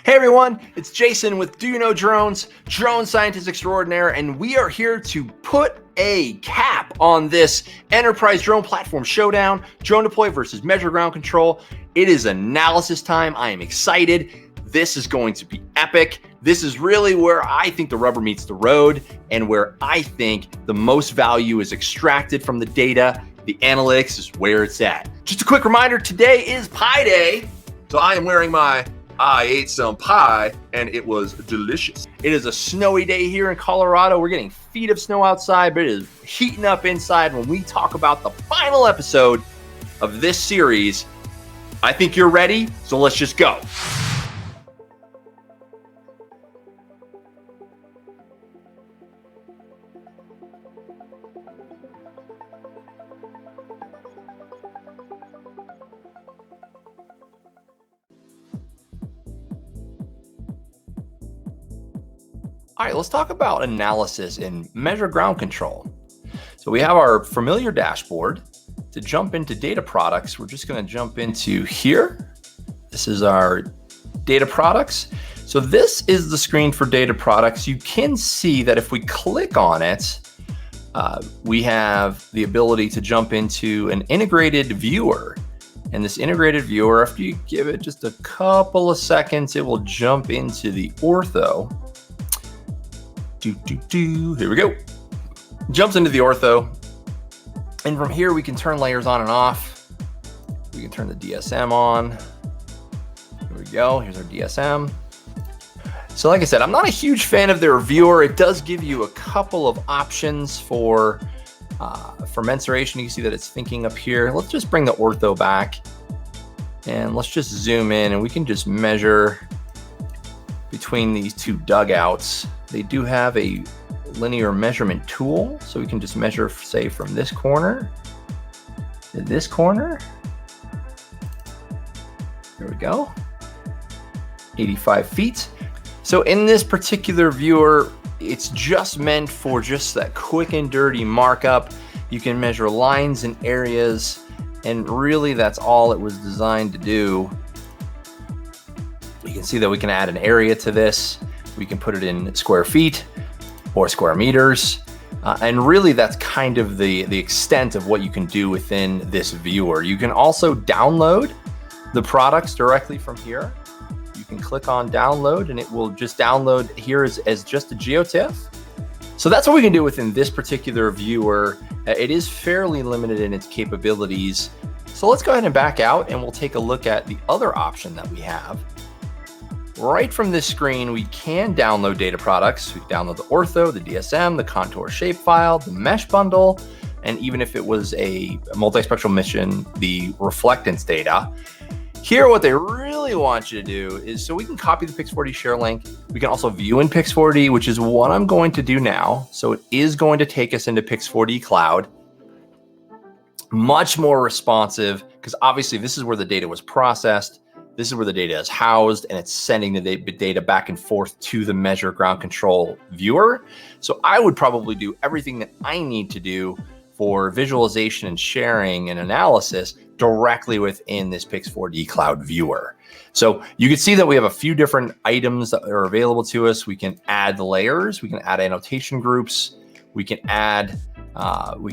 Hey everyone, it's Jason with Do You Know Drones, drone scientist extraordinaire, and we are here to put a cap on this enterprise drone platform showdown, drone deploy versus measure ground control. It is analysis time. I am excited. This is going to be epic. This is really where I think the rubber meets the road and where I think the most value is extracted from the data. The analytics is where it's at. Just a quick reminder, today is Pie Day. So I am wearing my I ate some pie and it was delicious. It is a snowy day here in Colorado. We're getting feet of snow outside, but it is heating up inside when we talk about the final episode of this series. I think you're ready, so let's just go. All right, let's talk about analysis and measure ground control. So we have our familiar dashboard. To jump into data products, we're just going to jump into here. This is our data products. So this is the screen for data products. You can see that if we click on it, we have the ability to jump into an integrated viewer. And this integrated viewer, after you give it just a couple of seconds, it will jump into the ortho. Here we go. Jumps into the ortho. And from here, we can turn layers on and off. We can turn the DSM on. Here we go. Here's our DSM. So like I said, I'm not a huge fan of their viewer. It does give you a couple of options for mensuration. You can see that it's thinking up here. Let's just bring the ortho back. And let's just zoom in and we can just measure between these two dugouts. They do have a linear measurement tool, so we can just measure, say, from this corner to this corner. There we go. 85 feet. So in this particular viewer, it's just meant for just that quick and dirty markup. You can measure lines and areas, and really that's all it was designed to do. You can see that we can add an area to this. We can put it in square feet or square meters. And really that's kind of the extent of what you can do within this viewer. You can also download the products directly from here. You can click on download and it will just download here as just a GeoTIFF. So that's what we can do within this particular viewer. It is fairly limited in its capabilities. So let's go ahead and back out and we'll take a look at the other option that we have. Right from this screen, we can download data products. We can download the ortho, the DSM, the contour shapefile, the mesh bundle, and even if it was a multispectral mission, the reflectance data. Here, what they really want you to do is, so we can copy the Pix4D share link. We can also view in Pix4D, which is what I'm going to do now. So it is going to take us into Pix4D Cloud. Much more responsive, because obviously this is where the data was processed. This is where the data is housed and it's sending the data back and forth to the measure ground control viewer. So I would probably do everything that I need to do for visualization and sharing and analysis directly within this Pix4D Cloud viewer. So you can see that we have a few different items that are available to us. We can add layers, we can add annotation groups, we can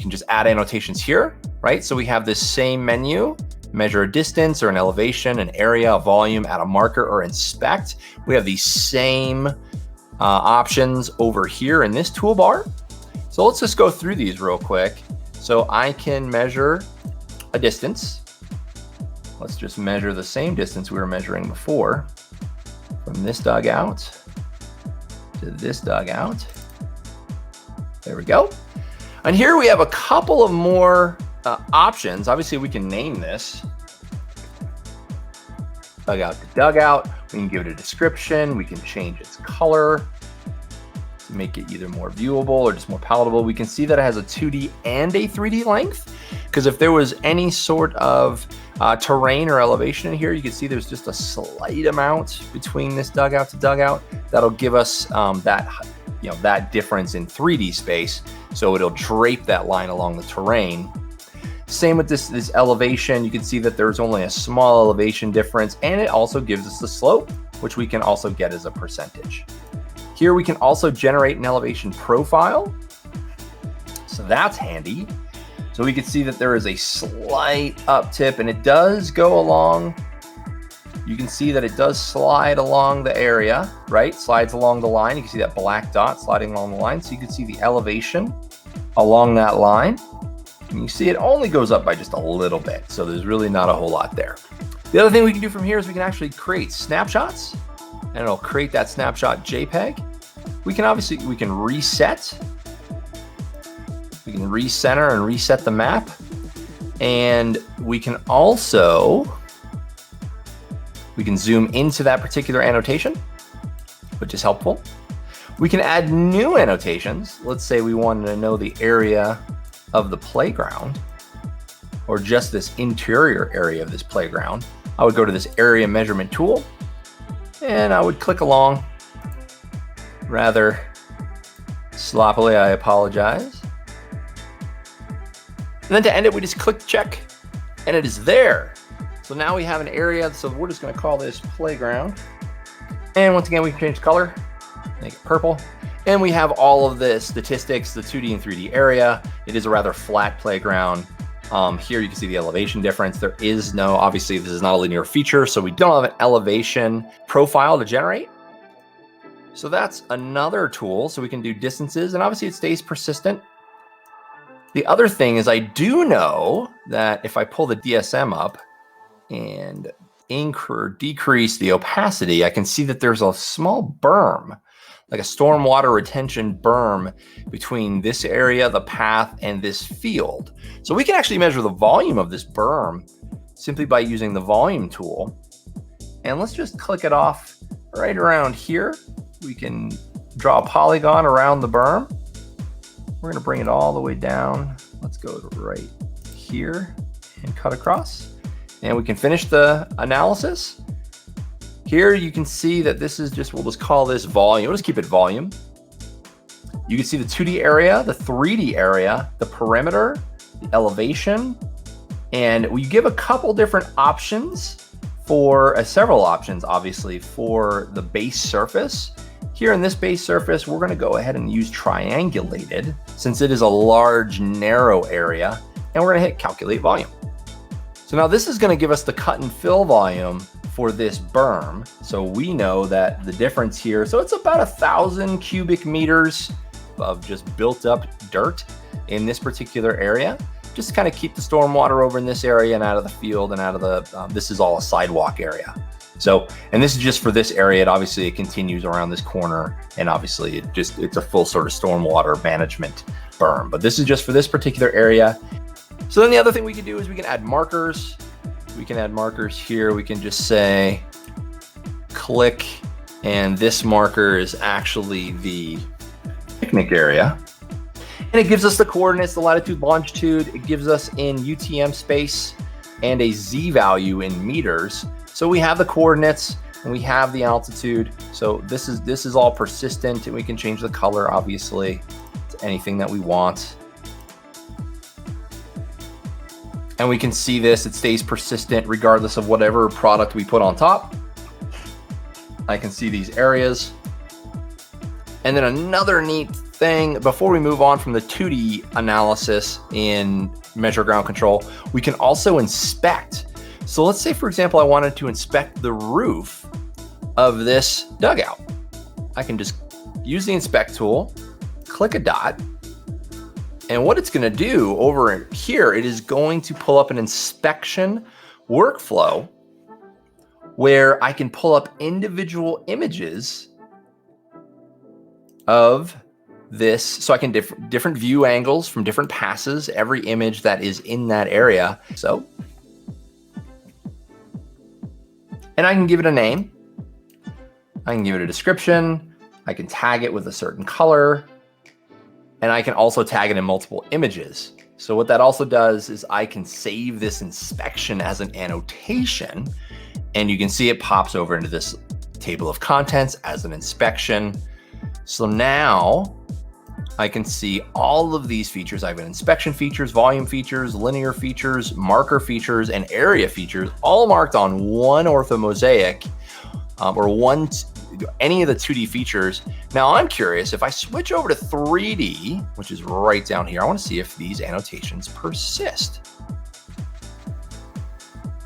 just add annotations here, right? So we have this same menu. Measure a distance or an elevation, an area, a volume, add a marker, or inspect. We have these same options over here in this toolbar. So let's just go through these real quick. So I can measure a distance. Let's just measure the same distance we were measuring before from this dugout to this dugout. There we go. And here we have a couple of more options. Obviously, we can name this dugout to dugout. We can give it a description. We can change its color to make it either more viewable or just more palatable. We can see that it has a 2D and a 3D length, because if there was any sort of terrain or elevation in here, you can see there's just a slight amount between this dugout to dugout. That'll give us that difference in 3D space. So it'll drape that line along the terrain. Same with this elevation. You can see that there's only a small elevation difference, and it also gives us the slope. which we can also get as a percentage. Here we can also generate an elevation profile. So that's handy. So we can see that there is a slight uptip, and it does go along. You can see that it does slide along the area, right? Slides along the line. You can see that black dot sliding along the line. So you can see the elevation along that line. And you see it only goes up by just a little bit. So there's really not a whole lot there. The other thing we can do from here is we can actually create snapshots, and it'll create that snapshot JPEG. We can reset. We can recenter and reset the map. And we can zoom into that particular annotation, which is helpful. We can add new annotations. Let's say we wanted to know the area of the playground, or just this interior area of this playground. I would go to this area measurement tool, and I would click along rather sloppily, I apologize. And then to end it, we just click check, and it is there. So now we have an area, so we're just gonna call this playground. And once again, we can change the color, make it purple. And we have all of the statistics, the 2D and 3D area. It is a rather flat playground. Here you can see the elevation difference. There is no, obviously this is not a linear feature, so we don't have an elevation profile to generate. So that's another tool. So we can do distances, and obviously it stays persistent. The other thing is I do know that if I pull the DSM up and decrease the opacity, I can see that there's a small berm, like a stormwater retention berm between this area, the path, and this field. So we can actually measure the volume of this berm simply by using the volume tool. And let's just click it off right around here. We can draw a polygon around the berm. We're gonna bring it all the way down. Let's go to right here and cut across. And we can finish the analysis. Here you can see that this is just, we'll just call this volume. We'll just keep it volume. You can see the 2D area, the 3D area, the perimeter, the elevation, and we give a couple different options for, several options obviously, for the base surface. Here in this base surface, we're gonna go ahead and use triangulated since it is a large, narrow area, and we're gonna hit calculate volume. So now this is gonna give us the cut and fill volume for this berm. So we know that the difference here, so it's about 1,000 cubic meters of just built up dirt in this particular area, just to kind of keep the stormwater over in this area and out of the field and out of the, this is all a sidewalk area. So, and this is just for this area. Obviously it continues around this corner, and obviously it's a full sort of stormwater management berm, but this is just for this particular area. So then the other thing we can do is we can add markers. We can add markers here. We can just say, click, and this marker is actually the picnic area. And it gives us the coordinates, the latitude, longitude. It gives us in UTM space and a Z value in meters. So we have the coordinates and we have the altitude. So this is all persistent, and we can change the color obviously to anything that we want. And we can see this, it stays persistent regardless of whatever product we put on top. I can see these areas. And then another neat thing, before we move on from the 2D analysis in Measure Ground Control, we can also inspect. So let's say, for example, I wanted to inspect the roof of this dugout. I can just use the inspect tool, click a dot, and what it's gonna do over here, it is going to pull up an inspection workflow where I can pull up individual images of this. So I can different view angles from different passes, every image that is in that area. So, and I can give it a name. I can give it a description. I can tag it with a certain color. And I can also tag it in multiple images. So what that also does is I can save this inspection as an annotation, and you can see it pops over into this table of contents as an inspection. So now I can see all of these features. I have inspection features, volume features, linear features, marker features, and area features, all marked on one orthomosaic any of the 2D features. Now I'm curious, if I switch over to 3D, which is right down here, I want to see if these annotations persist.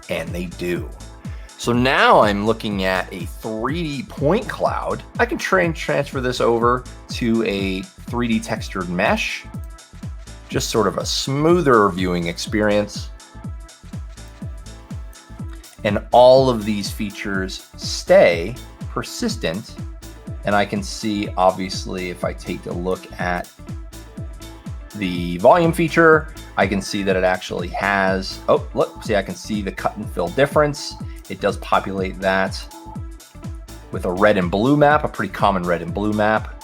And they do. So now I'm looking at a 3D point cloud. I can transfer this over to a 3D textured mesh, just sort of a smoother viewing experience. And all of these features stay persistent. And I can see, obviously, if I take a look at the volume feature, I can see that it actually has, oh, look, see, I can see the cut and fill difference. It does populate that with a red and blue map, a pretty common red and blue map.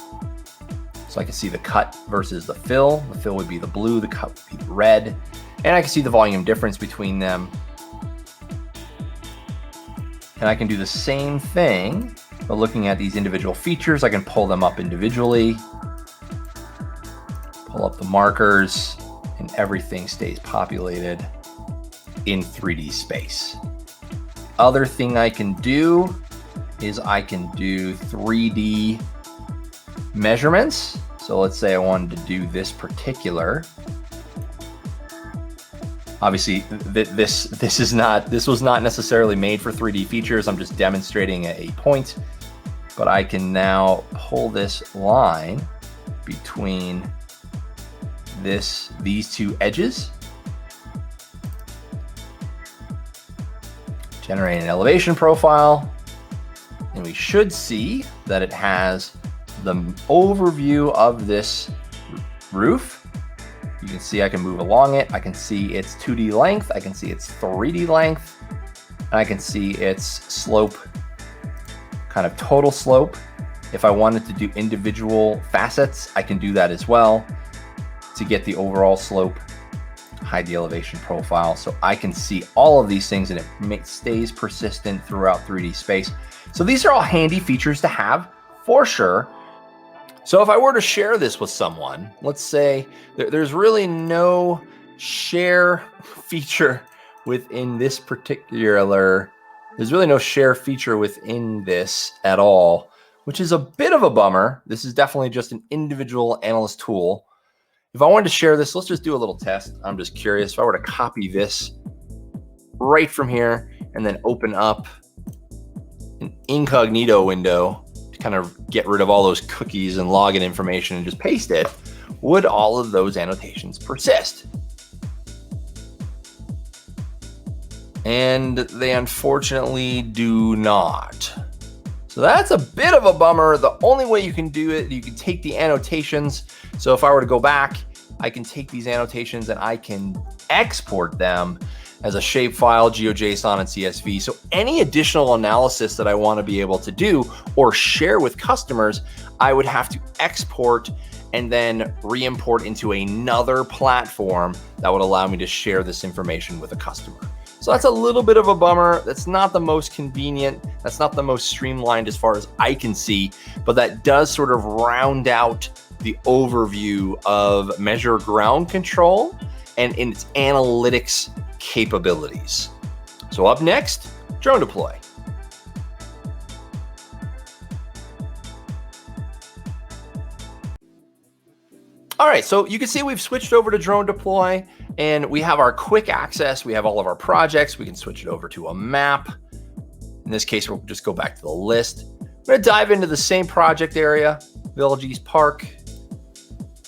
So I can see the cut versus the fill. The fill would be the blue, the cut would be the red. And I can see the volume difference between them. And I can do the same thing, but looking at these individual features, I can pull them up individually, pull up the markers, and everything stays populated in 3D space. Other thing I can do is I can do 3D measurements. So let's say I wanted to do this particular. Obviously, this was not necessarily made for 3D features. I'm just demonstrating a point, but I can now pull this line between these two edges, generate an elevation profile, and we should see that it has the overview of this roof. You can see I can move along it. I can see its 2D length. I can see its 3D length. And I can see its slope, kind of total slope. If I wanted to do individual facets, I can do that as well to get the overall slope, hide the elevation profile. So I can see all of these things and it stays persistent throughout 3D space. So these are all handy features to have for sure. So if I were to share this with someone, let's say there's really no share feature within this particular, there's really no share feature within this at all, which is a bit of a bummer. This is definitely just an individual analyst tool. If I wanted to share this, let's just do a little test. I'm just curious if I were to copy this right from here and then open up an incognito window, kind of get rid of all those cookies and login information and just paste it, would all of those annotations persist? And they unfortunately do not. So that's a bit of a bummer. The only way you can do it, you can take the annotations. So if I were to go back, I can take these annotations and I can export them as a shapefile, GeoJSON, and CSV. So any additional analysis that I want to be able to do or share with customers, I would have to export and then re-import into another platform that would allow me to share this information with a customer. So that's a little bit of a bummer. That's not the most convenient. That's not the most streamlined as far as I can see, but that does sort of round out the overview of Measure ground control and in its analytics capabilities. So up next, DroneDeploy. All right, so you can see we've switched over to DroneDeploy and we have our quick access. We have all of our projects. We can switch it over to a map. In this case, we'll just go back to the list. I'm gonna dive into the same project area, Village East Park,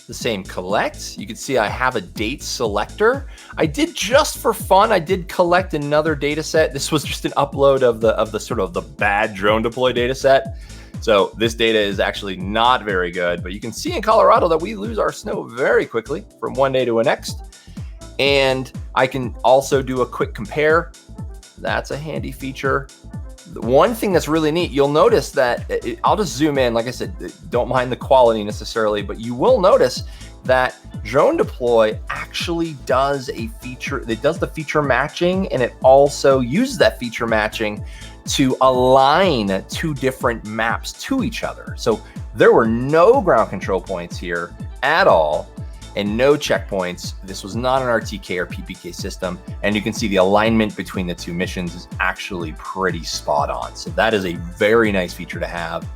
the same collect. You can see I have a date selector. I did just for fun, I did collect another data set. This was just an upload of the sort of the bad DroneDeploy data set. So this data is actually not very good, but you can see in Colorado that we lose our snow very quickly from one day to the next. And I can also do a quick compare. That's a handy feature. The one thing that's really neat, you'll notice that, I'll just zoom in, like I said, don't mind the quality necessarily, but you will notice that DroneDeploy actually does a feature, it does the feature matching, and it also uses that feature matching to align two different maps to each other. So there were no ground control points here at all. and no checkpoints. This was not an RTK or PPK system. And you can see the alignment between the two missions is actually pretty spot on. So that is a very nice feature to have.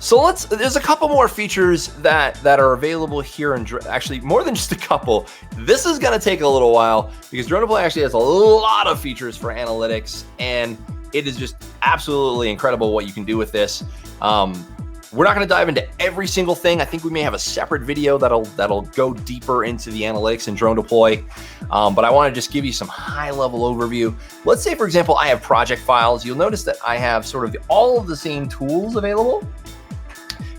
So there's a couple more features that are available here, and actually more than just a couple. This is gonna take a little while because DroneDeploy actually has a lot of features for analytics, and it is just absolutely incredible what you can do with this. We're not gonna dive into every single thing. I think we may have a separate video that'll go deeper into the analytics in DroneDeploy, but I wanna just give you some high level overview. Let's say, for example, I have project files. You'll notice that I have sort of all of the same tools available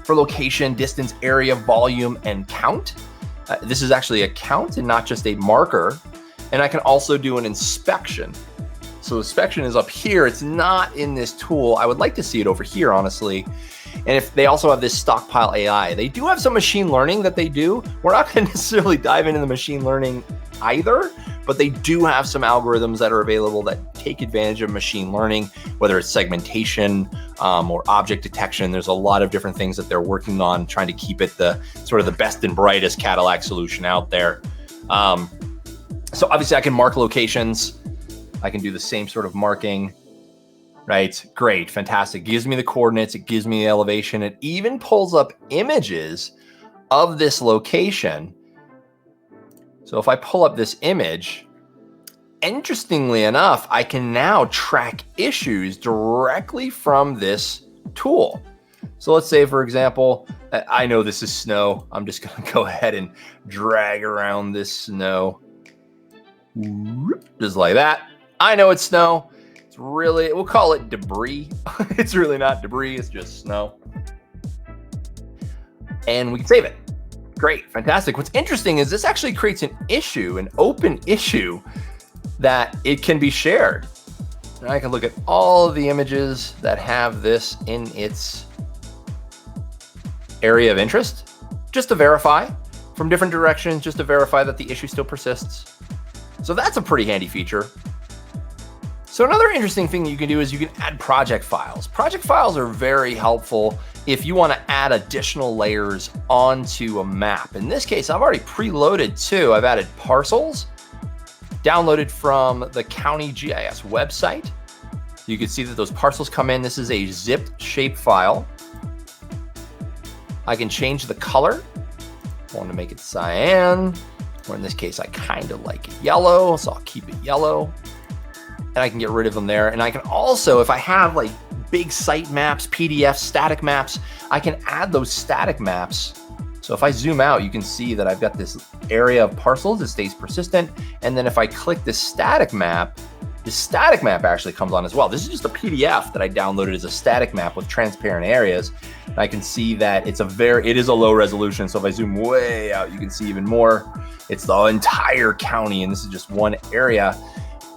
for location, distance, area, volume, and count. This is actually a count and not just a marker. And I can also do an inspection. So inspection is up here. It's not in this tool. I would like to see it over here, honestly. And if they also have this stockpile AI, they do have some machine learning that they do. We're not going to necessarily dive into the machine learning either, but they do have some algorithms that are available that take advantage of machine learning, whether it's segmentation or object detection. There's a lot of different things that they're working on, trying to keep it the sort of the best and brightest Cadillac solution out there. So obviously I can mark locations. I can do the same sort of marking, right? Great, fantastic. It gives me the coordinates, it gives me the elevation. It even pulls up images of this location. So if I pull up this image, interestingly enough, I can now track issues directly from this tool. So let's say, for example, I know this is snow. I'm just gonna go ahead and drag around this snow. Just like that. I know it's snow. It's really, we'll call it debris. It's really not debris, it's just snow. And we can save it. Great, fantastic. What's interesting is this actually creates an issue, an open issue that it can be shared. And I can look at all of the images that have this in its area of interest, just to verify from different directions, just to verify that the issue still persists. So that's a pretty handy feature. So another interesting thing you can do is you can add project files. Project files are very helpful if you want to add additional layers onto a map. In this case, I've already preloaded two. I've added parcels, downloaded from the county GIS website. You can see that those parcels come in. This is a zipped shape file. I can change the color. I want to make it cyan, or in this case, I kind of like it yellow, so I'll keep it yellow. And I can get rid of them there. And I can also, if I have like big site maps, PDF, static maps, I can add those static maps. So if I zoom out, you can see that I've got this area of parcels that stays persistent. And then if I click this static map actually comes on as well. This is just a PDF that I downloaded as a static map with transparent areas. And I can see that it is a low resolution. So if I zoom way out, you can see even more. It's the entire county, and this is just one area.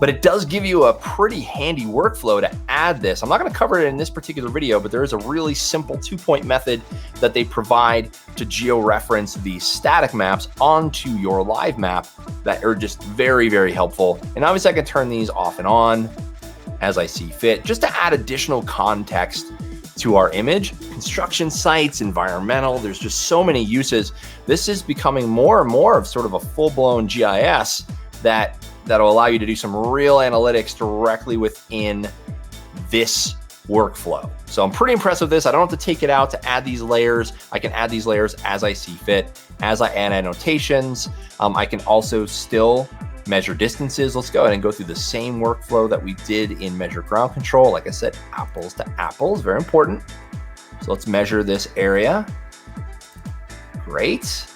But it does give you a pretty handy workflow to add this. I'm not gonna cover it in this particular video, but there is a really simple 2-point method that they provide to geo-reference these static maps onto your live map that are just very, very helpful. And obviously I can turn these off and on as I see fit, just to add additional context to our image. Construction sites, environmental, there's just so many uses. This is becoming more and more of sort of a full-blown GIS that'll allow you to do some real analytics directly within this workflow. So I'm pretty impressed with this. I don't have to take it out to add these layers. I can add these layers as I see fit, as I add annotations. I can also still measure distances. Let's go ahead and go through the same workflow that we did in measure ground control. Like I said, apples to apples, very important. So let's measure this area. Great.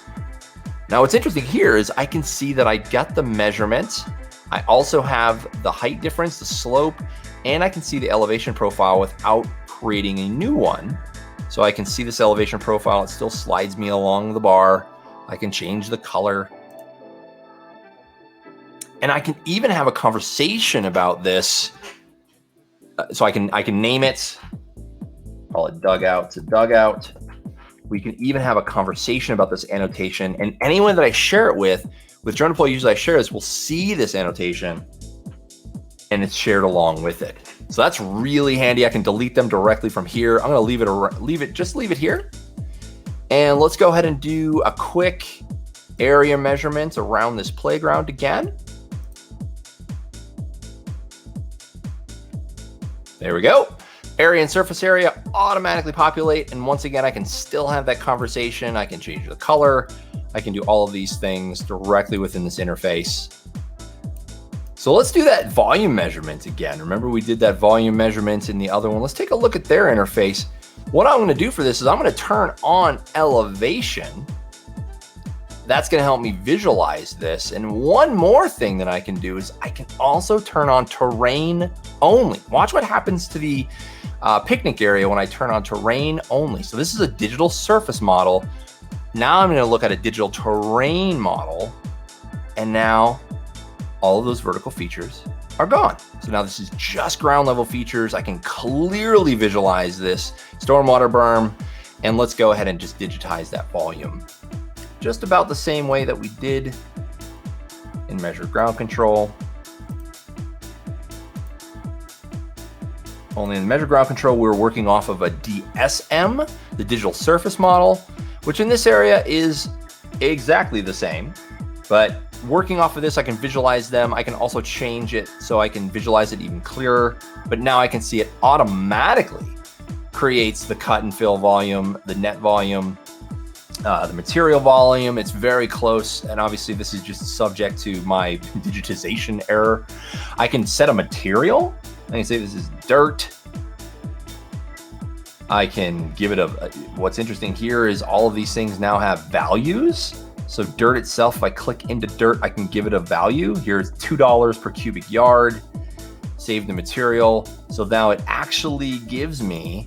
Now what's interesting here is I can see that I got the measurement. I also have the height difference, the slope, and I can see the elevation profile without creating a new one. So I can see this elevation profile. It still slides me along the bar. I can change the color. And I can even have a conversation about this. So I can name it, call it dugout to dugout. We can even have a conversation about this annotation, and anyone that I share it with DroneDeploy, usually I share this, will see this annotation and it's shared along with it. So that's really handy. I can delete them directly from here. I'm gonna just leave it here. And let's go ahead and do a quick area measurements around this playground again. There we go. Area and surface area automatically populate. And once again, I can still have that conversation. I can change the color. I can do all of these things directly within this interface. So let's do that volume measurement again. Remember, we did that volume measurement in the other one. Let's take a look at their interface. What I'm going to do for this is I'm going to turn on elevation. That's going to help me visualize this. And one more thing that I can do is I can also turn on terrain only. Watch what happens to the picnic area when I turn on terrain only. So this is a digital surface model. Now I'm going to look at a digital terrain model. And now all of those vertical features are gone. So now this is just ground level features. I can clearly visualize this stormwater berm. And let's go ahead and just digitize that volume. Just about the same way that we did in measure ground control. Only in measure ground control, we're working off of a DSM, the digital surface model, which in this area is exactly the same. But working off of this, I can visualize them. I can also change it so I can visualize it even clearer. But now I can see it automatically creates the cut and fill volume, the net volume, the material volume. It's very close. And obviously this is just subject to my digitization error. I can set a material. I can say this is dirt. I can give it what's interesting here is all of these things now have values. So dirt itself, if I click into dirt, I can give it a value. Here's $2 per cubic yard, save the material. So now it actually gives me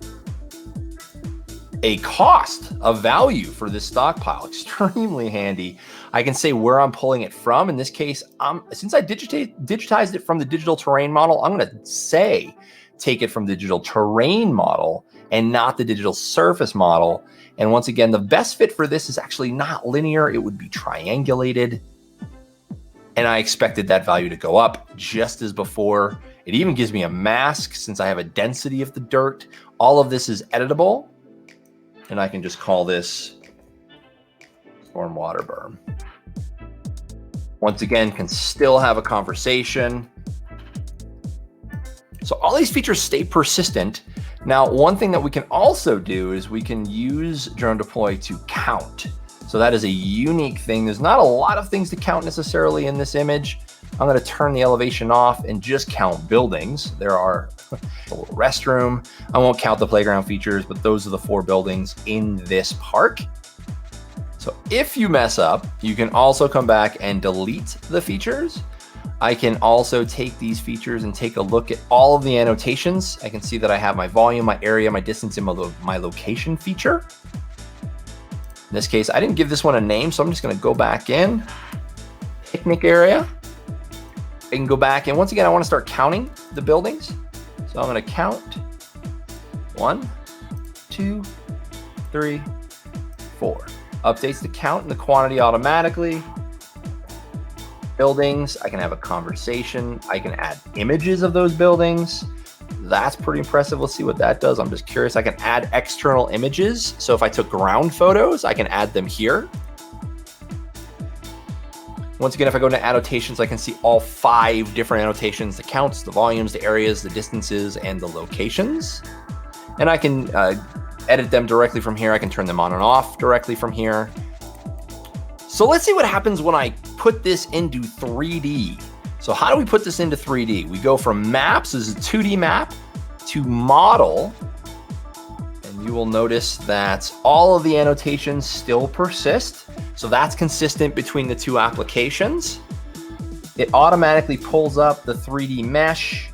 a cost, a value for this stockpile. Extremely handy. I can say where I'm pulling it from. In this case, since I digitized it from the digital terrain model, I'm going to say take it from the digital terrain model and not the digital surface model. And once again, the best fit for this is actually not linear. It would be triangulated. And I expected that value to go up just as before. It even gives me a mask since I have a density of the dirt. All of this is editable. And I can just call this stormwater berm. Once again, can still have a conversation. So all these features stay persistent. Now, one thing that we can also do is we can use DroneDeploy to count. So that is a unique thing. There's not a lot of things to count necessarily in this image. I'm going to turn the elevation off and just count buildings. There are a little restroom. I won't count the playground features, but those are the 4 buildings in this park. So if you mess up, you can also come back and delete the features. I can also take these features and take a look at all of the annotations. I can see that I have my volume, my area, my distance, and my location feature. In this case, I didn't give this one a name, so I'm just going to go back in. Picnic area. I can go back, and once again, I want to start counting the buildings. So I'm going to count 1, 2, 3, 4. Updates the count and the quantity automatically. Buildings, I can have a conversation. I can add images of those buildings. That's pretty impressive. Let's see what that does. I'm just curious. I can add external images. So if I took ground photos, I can add them here. Once again, if I go into annotations, I can see all 5 different annotations, the counts, the volumes, the areas, the distances, and the locations. And I can edit them directly from here. I can turn them on and off directly from here. So let's see what happens when I put this into 3D. So how do we put this into 3D? We go from maps, this is a 2D map, to model. And you will notice that all of the annotations still persist. So that's consistent between the 2 applications. It automatically pulls up the 3D mesh.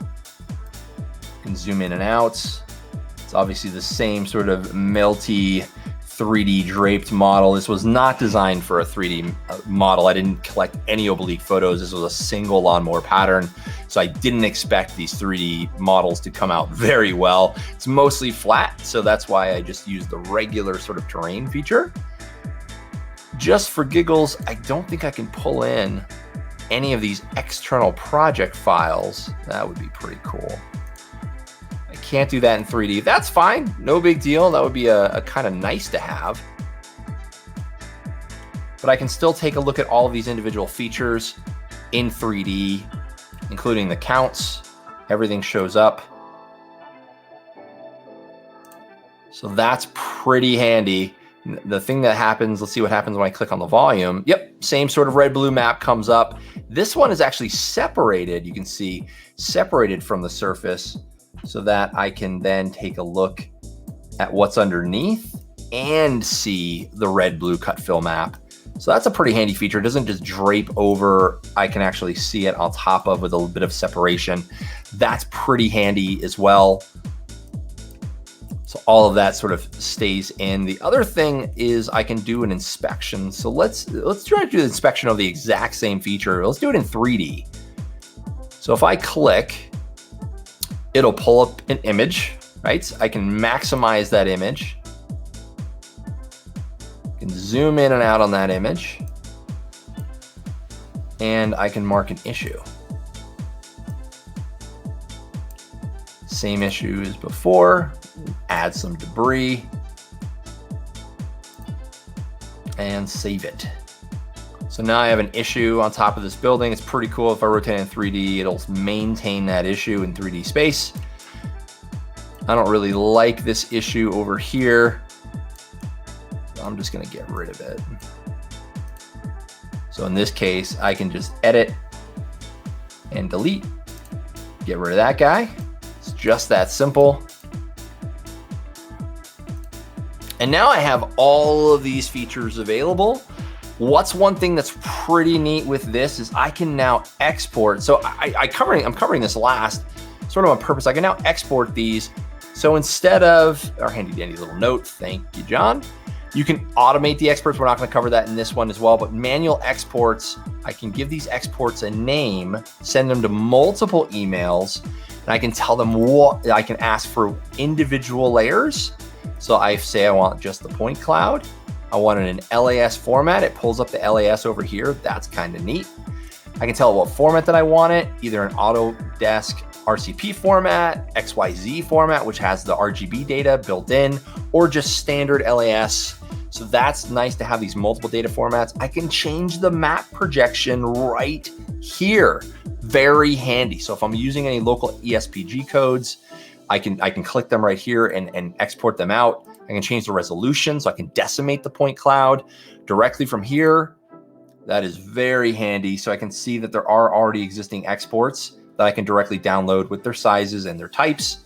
You can zoom in and out. It's obviously the same sort of melty 3D draped model. This was not designed for a 3D model. I didn't collect any oblique photos. This was a single lawnmower pattern. So I didn't expect these 3D models to come out very well. It's mostly flat. So that's why I just used the regular sort of terrain feature. Just for giggles, I don't think I can pull in any of these external project files. That would be pretty cool. I can't do that in 3D. That's fine, no big deal. That would be a kind of nice to have. but I can still take a look at all of these individual features in 3D, including the counts. Everything shows up. So that's pretty handy. The thing that happens, let's see what happens when I click on the volume. Yep, same sort of red-blue map comes up. This one is actually separated, you can see, separated from the surface so that I can then take a look at what's underneath and see the red-blue cut fill map. So that's a pretty handy feature. It doesn't just drape over. I can actually see it on top of with a little bit of separation. That's pretty handy as well. So all of that sort of stays in. The other thing is I can do an inspection. So let's try to do the inspection of the exact same feature. Let's do it in 3D. So if I click, it'll pull up an image, right? I can maximize that image. I can zoom in and out on that image. And I can mark an issue. Same issue as before. Add some debris and save it. So now I have an issue on top of this building. It's pretty cool. If I rotate in 3D, it'll maintain that issue in 3D space. I don't really like this issue over here. I'm just gonna get rid of it. So in this case, I can just edit and delete, get rid of that guy. It's just that simple. And now I have all of these features available. What's one thing that's pretty neat with this is I can now export. So I'm covering this last sort of on purpose. I can now export these. So instead of our handy dandy little note, thank you, John. You can automate the exports. We're not going to cover that in this one as well, but manual exports, I can give these exports a name, send them to multiple emails, and I can tell them what, I can ask for individual layers. So I say I want just the point cloud. I want it in LAS format. It pulls up the LAS over here. That's kind of neat. I can tell it what format that I want it, either an Autodesk RCP format, XYZ format, which has the RGB data built in, or just standard LAS. So that's nice to have these multiple data formats. I can change the map projection right here. Very handy. So if I'm using any local ESPG codes, I can click them right here and export them out. I can change the resolution so I can decimate the point cloud directly from here. That is very handy. So I can see that there are already existing exports that I can directly download with their sizes and their types.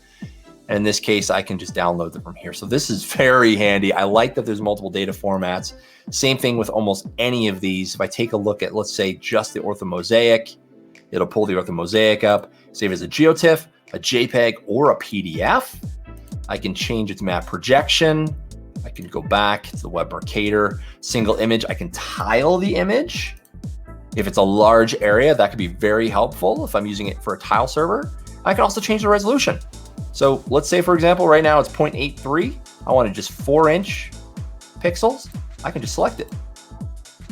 And in this case, I can just download them from here. So this is very handy. I like that there's multiple data formats. Same thing with almost any of these. If I take a look at, let's say, just the orthomosaic, it'll pull the orthomosaic up, save as a GeoTIFF, a JPEG, or a PDF. I can change its map projection. I can go back to the Web Mercator, single image. I can tile the image. If it's a large area, that could be very helpful if I'm using it for a tile server. I can also change the resolution. So let's say, for example, right now it's 0.83. I want to just 4-inch pixels. I can just select it.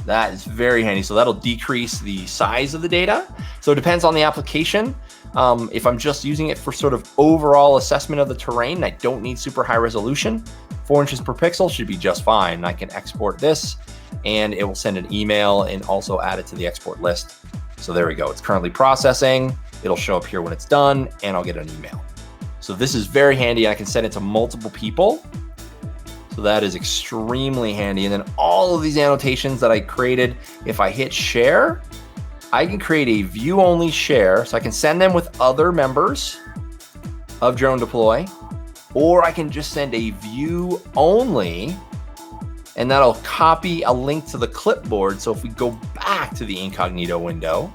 That is very handy. So that'll decrease the size of the data. So it depends on the application. If I'm just using it for sort of overall assessment of the terrain, I don't need super high resolution. 4 inches per pixel should be just fine. I can export this and it will send an email and also add it to the export list. So there we go. It's currently processing. It'll show up here when it's done and I'll get an email. So this is very handy. I can send it to multiple people. So that is extremely handy. And then all of these annotations that I created, if I hit share, I can create a view only share. So I can send them with other members of DroneDeploy, or I can just send a view only and that'll copy a link to the clipboard. So if we go back to the incognito window,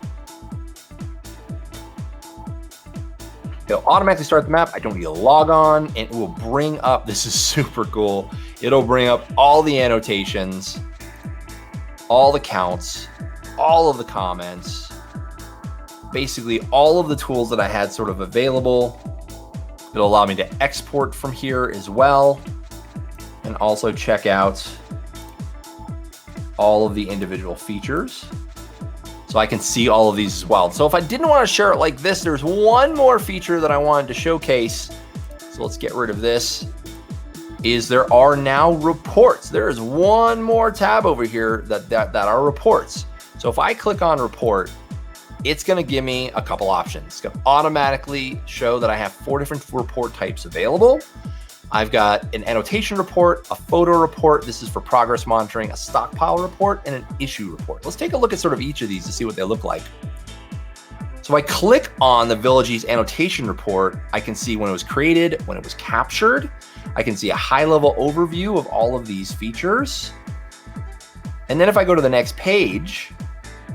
it'll automatically start the map. I don't need to log on and it will bring up, this is super cool. It'll bring up all the annotations, all the counts, all of the comments, basically all of the tools that I had sort of available. It'll allow me to export from here as well and also check out all of the individual features. So I can see all of these as well. So if I didn't want to share it like this, there's one more feature that I wanted to showcase. So let's get rid of this. is there are now reports. There is one more tab over here that are reports. So if I click on report, it's gonna give me a couple options. It's gonna automatically show that I have 4 different report types available. I've got an annotation report, a photo report, this is for progress monitoring, a stockpile report, and an issue report. Let's take a look at sort of each of these to see what they look like. So if I click on the Villages annotation report, I can see when it was created, when it was captured. I can see a high-level overview of all of these features. And then if I go to the next page,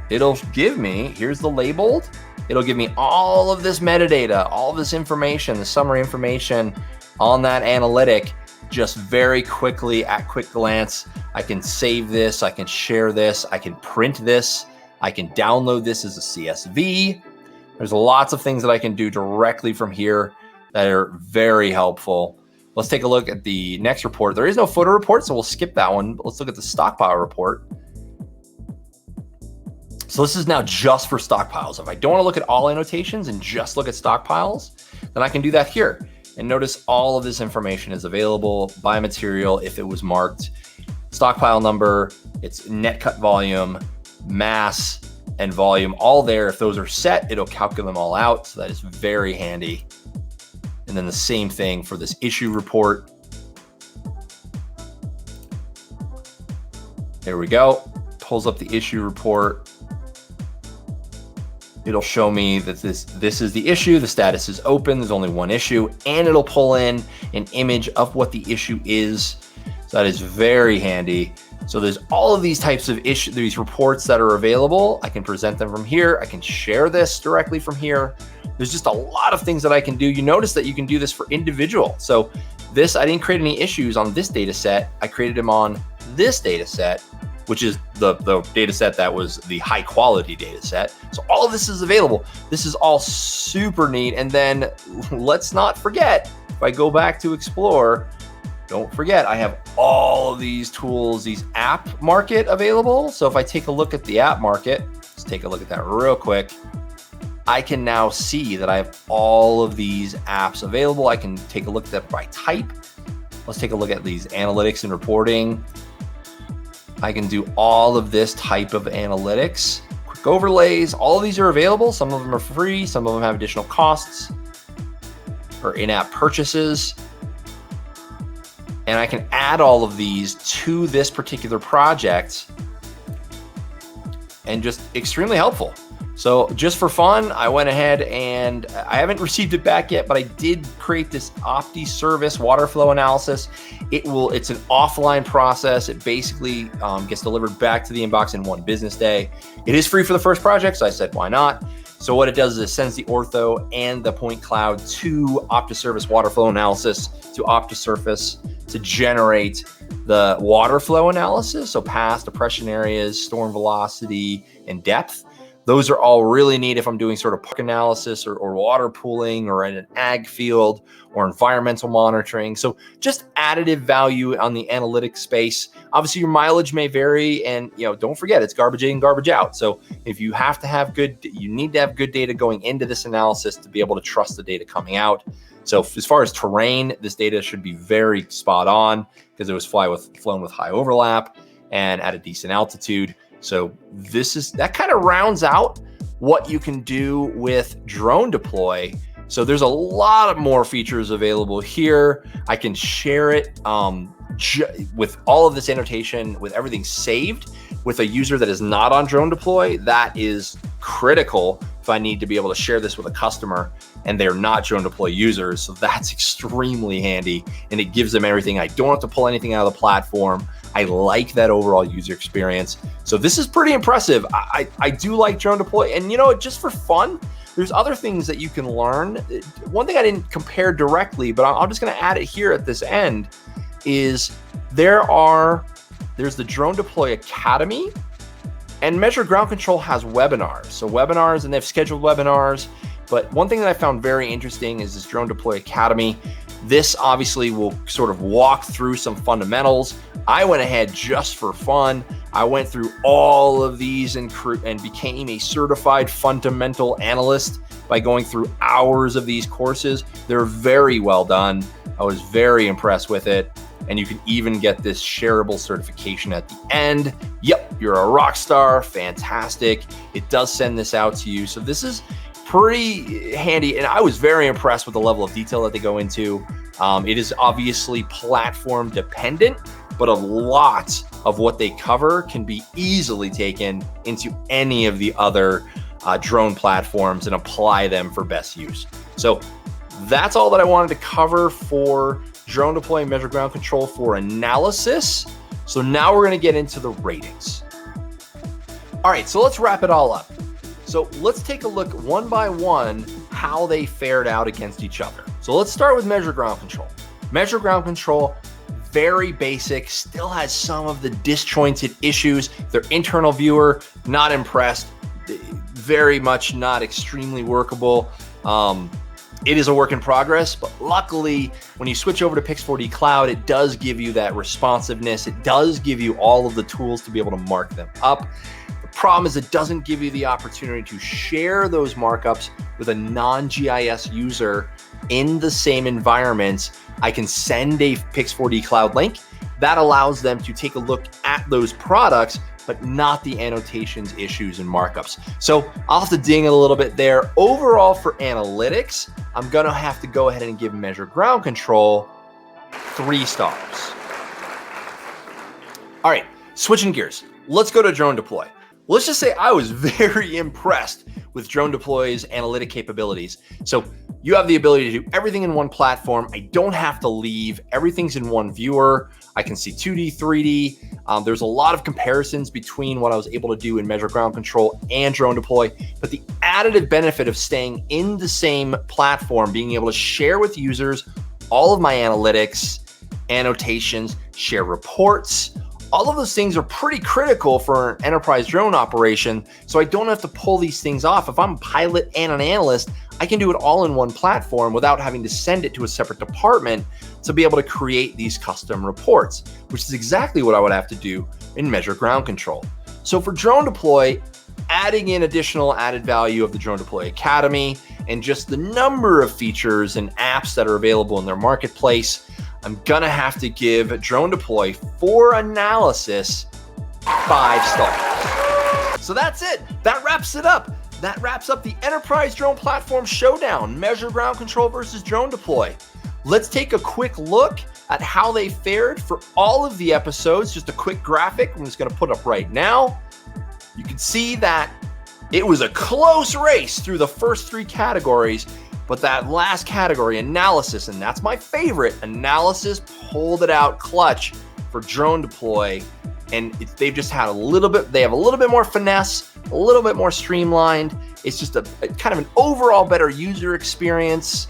it'll give me, here's the labeled, it'll give me all of this metadata, all of this information, the summary information on that analytic, just very quickly at quick glance. I can save this, I can share this, I can print this, I can download this as a CSV. There's lots of things that I can do directly from here that are very helpful. Let's take a look at the next report. There is no photo report, so we'll skip that one. Let's look at the stockpile report. So this is now just for stockpiles. If I don't want to look at all annotations and just look at stockpiles, then I can do that here. And notice all of this information is available by material if it was marked. Stockpile number, its net cut volume, mass, and volume, all there. If those are set, it'll calculate them all out. So that is very handy. And then the same thing for this issue report. There we go. Pulls up the issue report. It'll show me that this is the issue. The status is open. There's only one issue, and it'll pull in an image of what the issue is. So that is very handy. So there's all of these types of these reports that are available. I can present them from here. I can share this directly from here. There's just a lot of things that I can do. You notice that you can do this for individual. So this, I didn't create any issues on this data set. I created them on this data set, which is the data set that was the high quality data set. So all of this is available. This is all super neat. And then let's not forget, if I go back to explore, don't forget, I have all of these tools, these app market available. So if I take a look at the app market, let's take a look at that real quick. I can now see that I have all of these apps available. I can take a look at that by type. Let's take a look at these analytics and reporting. I can do all of this type of analytics, quick overlays. All of these are available. Some of them are free. Some of them have additional costs or in-app purchases. And I can add all of these to this particular project and just extremely helpful. So just for fun, I went ahead and I haven't received it back yet, but I did create this Opti service water flow analysis. It's an offline process. It basically gets delivered back to the inbox in 1 business day. It is free for the first project, so I said, why not? So what it does is it sends the ortho and the point cloud to OptiService water flow analysis to OptiSurface to generate the water flow analysis. So past depression areas, storm velocity, and depth. Those are all really neat if I'm doing sort of park analysis or water pooling or in an ag field or environmental monitoring. So just additive value on the analytics space. Obviously your mileage may vary, and don't forget it's garbage in, garbage out. So if you have to have you need to have good data going into this analysis to be able to trust the data coming out. So as far as terrain, this data should be very spot on because it was flown with high overlap and at a decent altitude. So that kind of rounds out what you can do with DroneDeploy. So there's a lot of more features available here. I can share it with all of this annotation, with everything saved with a user that is not on DroneDeploy. That is critical if I need to be able to share this with a customer and they're not DroneDeploy users. So that's extremely handy, and it gives them everything. I don't have to pull anything out of the platform. I like that overall user experience. So this is pretty impressive. I do like DroneDeploy, and just for fun, there's other things that you can learn. One thing I didn't compare directly, but I'm just gonna add it here at this end, is there's the DroneDeploy Academy, and Measure Ground Control has webinars. So webinars, and they've scheduled webinars. But one thing that I found very interesting is this DroneDeploy Academy. This obviously will sort of walk through some fundamentals. I went ahead just for fun. I went through all of these and became a certified fundamental analyst by going through hours of these courses. They're very well done. I was very impressed with it. and you can even get this shareable certification at the end. Yep, you're a rock star, fantastic. It does send this out to you. So this is pretty handy, and I was very impressed with the level of detail that they go into. It is obviously platform dependent, but a lot of what they cover can be easily taken into any of the other drone platforms and apply them for best use. So that's all that I wanted to cover for DroneDeploy Measure Ground Control for analysis. So now we're going to get into the ratings. All right, so let's wrap it all up. So let's take a look one by one how they fared out against each other. So let's start with Measure Ground Control. Measure Ground Control, very basic, still has some of the disjointed issues. Their internal viewer, not impressed, very much not extremely workable. It is a work in progress, but luckily when you switch over to Pix4D Cloud, it does give you that responsiveness. It does give you all of the tools to be able to mark them up. The problem is it doesn't give you the opportunity to share those markups with a non-GIS user in the same environment. I can send a Pix4D Cloud link that allows them to take a look at those products, but not the annotations, issues, and markups. So I'll have to ding a little bit there. Overall for analytics, I'm gonna have to go ahead and give Measure Ground Control 3 stars. All right, switching gears. Let's go to DroneDeploy. Let's just say I was very impressed with DroneDeploy's analytic capabilities. So you have the ability to do everything in one platform. I don't have to leave. Everything's in one viewer. I can see 2D, 3D. There's a lot of comparisons between what I was able to do in Measure Ground Control and DroneDeploy, but the additive benefit of staying in the same platform, being able to share with users all of my analytics, annotations, share reports, all of those things are pretty critical for an enterprise drone operation, so I don't have to pull these things off. If I'm a pilot and an analyst, I can do it all in one platform without having to send it to a separate department to be able to create these custom reports, which is exactly what I would have to do in Measure Ground Control. So for DroneDeploy, adding in additional added value of the DroneDeploy Academy and just the number of features and apps that are available in their marketplace, I'm gonna have to give DroneDeploy for analysis 5 stars. So that's it. That wraps it up. That wraps up the Enterprise Drone Platform Showdown, Measure Ground Control versus DroneDeploy. Let's take a quick look at how they fared for all of the episodes. Just a quick graphic I'm just gonna put up right now. You can see that it was a close race through the first 3 categories, but that last category, analysis, and that's my favorite, analysis, pulled it out clutch for DroneDeploy. And they've just had they have a little bit more finesse, a little bit more streamlined. It's just a kind of an overall better user experience.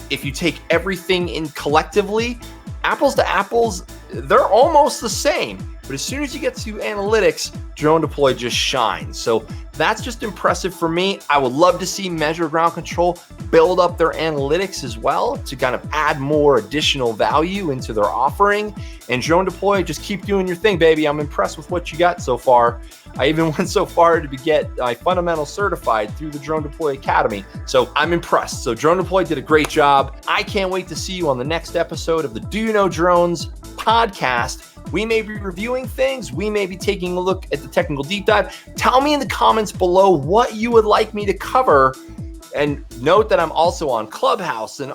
If you take everything in collectively, apples to apples, they're almost the same. But as soon as you get to analytics, DroneDeploy just shines. So that's just impressive for me. I would love to see Measure Ground Control build up their analytics as well to kind of add more additional value into their offering. And DroneDeploy, just keep doing your thing, baby. I'm impressed with what you got so far. I even went so far to get my fundamental certified through the DroneDeploy Academy. So I'm impressed. So DroneDeploy did a great job. I can't wait to see you on the next episode of the Do You Know Drones podcast. We may be reviewing things. We may be taking a look at the technical deep dive. Tell me in the comments below what you would like me to cover. And note that I'm also on Clubhouse and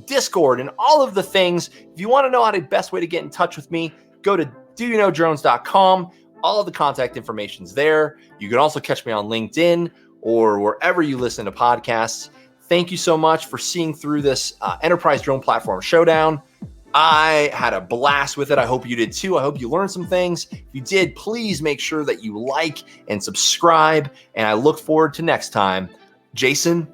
Discord and all of the things. If you want to know how the best way to get in touch with me, go to doyouknowdrones.com. All of the contact information's there. You can also catch me on LinkedIn or wherever you listen to podcasts. Thank you so much for seeing through this Enterprise Drone Platform Showdown. I had a blast with it. I hope you did too. I hope you learned some things. If you did, please make sure that you like and subscribe. And I look forward to next time. Jason,